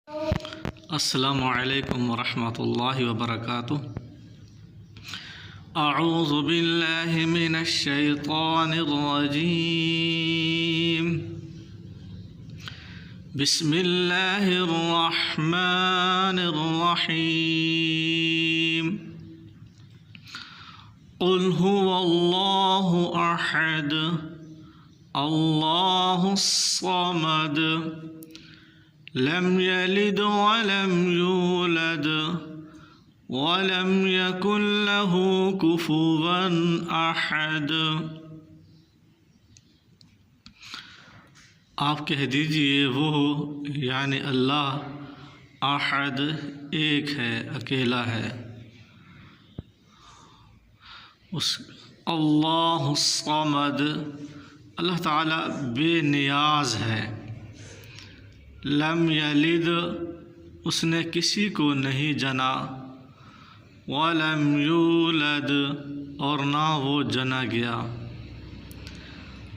السلام علیکم ورحمۃ اللہ وبرکاتہ۔ اعوذ باللہ من الشیطان الرجیم، بسم اللہ الرحمن الرحیم۔ قل هو اللہ احد اللہ الصمد لم يلد ولم يولد ولم يكن له كفوا احد۔ آپ کہہ دیجئے وہ یعنی اللہ احد ایک ہے، اکیلا ہے۔ اللہ الصمد، اللہ تعالی بے نیاز ہے۔ لم یلد، اس نے کسی کو نہیں جنا، ولم یولد، اور نہ وہ جنا گیا،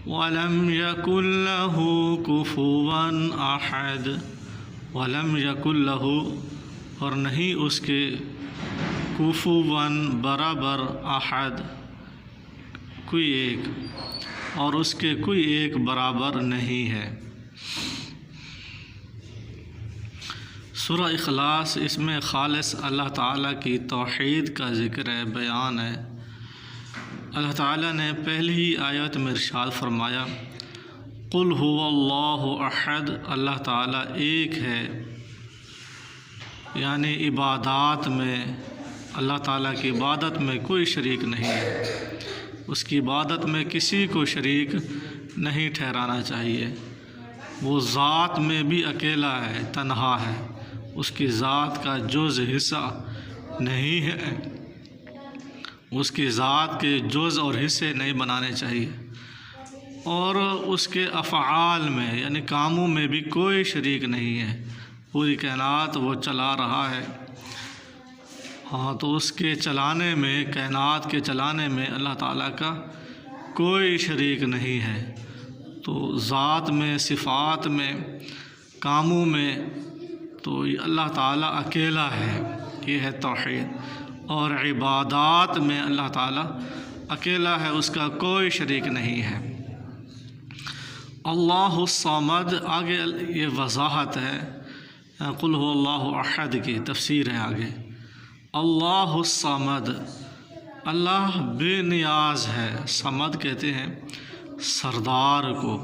ولم یکن لہ کفوا احد، ولم یکن لہ، اور نہیں اس کے کفوا برابر، احد کوئی ایک، اور اس کے کوئی ایک برابر نہیں ہے۔ سورہ اخلاص، اس میں خالص اللہ تعالیٰ کی توحید کا ذکر ہے، بیان ہے۔ اللہ تعالیٰ نے پہلی ہی آیت میں ارشاد فرمایا، قل هو اللہ احد، اللہ تعالیٰ ایک ہے، یعنی عبادات میں اللہ تعالیٰ کی عبادت میں کوئی شریک نہیں ہے، اس کی عبادت میں کسی کو شریک نہیں ٹھہرانا چاہیے۔ وہ ذات میں بھی اکیلا ہے، تنہا ہے، اس کی ذات کا جز حصہ نہیں ہے، اس کی ذات کے جز اور حصے نہیں بنانے چاہیے، اور اس کے افعال میں یعنی کاموں میں بھی کوئی شریک نہیں ہے۔ پوری کائنات وہ چلا رہا ہے، تو اس کے چلانے میں، کائنات کے چلانے میں اللہ تعالیٰ کا کوئی شریک نہیں ہے۔ تو ذات میں، صفات میں، کاموں میں تو اللہ تعالیٰ اکیلا ہے، یہ ہے توحید۔ اور عبادات میں اللہ تعالیٰ اکیلا ہے، اس کا کوئی شریک نہیں ہے۔ اللہ الصمد، آگے یہ وضاحت ہے، قل هو اللہ احد کی تفسیر ہے آگے۔ اللہ الصمد، اللہ بے نیاز ہے۔ صمد کہتے ہیں سردار کو۔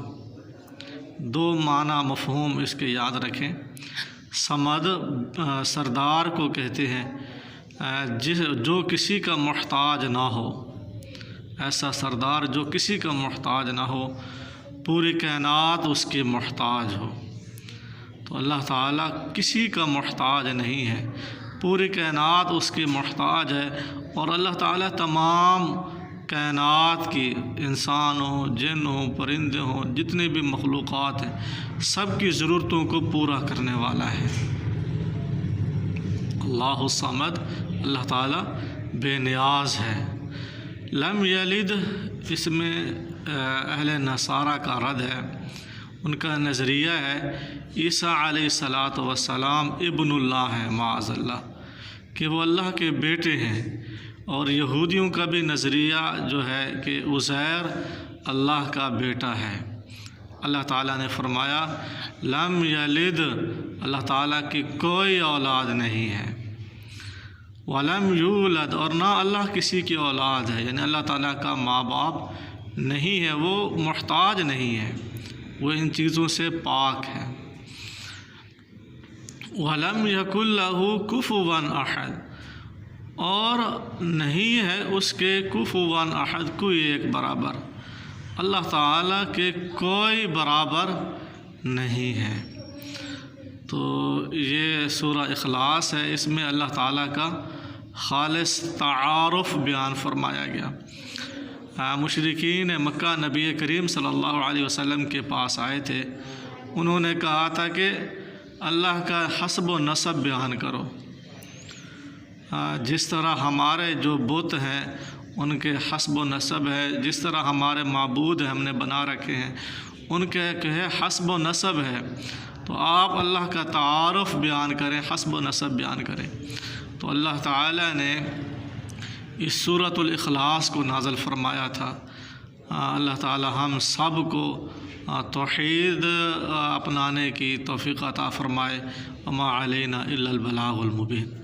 دو معنی مفہوم اس کے یاد رکھیں۔ صمد سردار کو کہتے ہیں جو کسی کا محتاج نہ ہو، ایسا سردار جو کسی کا محتاج نہ ہو، پوری کائنات اس کی محتاج ہو۔ تو اللہ تعالیٰ کسی کا محتاج نہیں ہے، پوری کائنات اس کی محتاج ہے، اور اللہ تعالیٰ تمام کائنات کی، انسان ہوں، جن ہوں، پرندے ہوں، جتنے بھی مخلوقات ہیں، سب کی ضرورتوں کو پورا کرنے والا ہے۔ اللہ الصمد، اللہ تعالیٰ بے نیاز ہے۔ لم یلد، اس میں اہل نصارہ کا رد ہے۔ ان کا نظریہ ہے عیسیٰ علیہ السلام ابن اللہ ہے، معاذ اللہ، کہ وہ اللہ کے بیٹے ہیں۔ اور یہودیوں کا بھی نظریہ جو ہے کہ عزیر اللہ کا بیٹا ہے۔ اللہ تعالیٰ نے فرمایا لم یلد، اللہ تعالیٰ کی کوئی اولاد نہیں ہے، ولم یولد، اور نہ اللہ کسی کی اولاد ہے، یعنی اللہ تعالیٰ کا ماں باپ نہیں ہے، وہ محتاج نہیں ہے، وہ ان چیزوں سے پاک ہے۔ ولم یکن لہ کفوا احد، اور نہیں ہے اس کے کفوا احد، کوئی ایک برابر، اللہ تعالیٰ کے کوئی برابر نہیں ہے۔ تو یہ سورہ اخلاص ہے، اس میں اللہ تعالیٰ کا خالص تعارف بیان فرمایا گیا۔ مشرکین مکہ نبی کریم صلی اللہ علیہ وسلم کے پاس آئے تھے، انہوں نے کہا تھا کہ اللہ کا حسب و نسب بیان کرو، جس طرح ہمارے جو بت ہیں ان کے حسب و نسب ہے، جس طرح ہمارے معبود ہم نے بنا رکھے ہیں ان کے حسب و نسب ہے، تو آپ اللہ کا تعارف بیان کریں، حسب و نسب بیان کریں۔ تو اللہ تعالیٰ نے اس سورۃ الاخلاص کو نازل فرمایا تھا۔ اللہ تعالیٰ ہم سب کو توحید اپنانے کی توفیق عطا فرمائے۔ وما علینا الا البلاغ المبین۔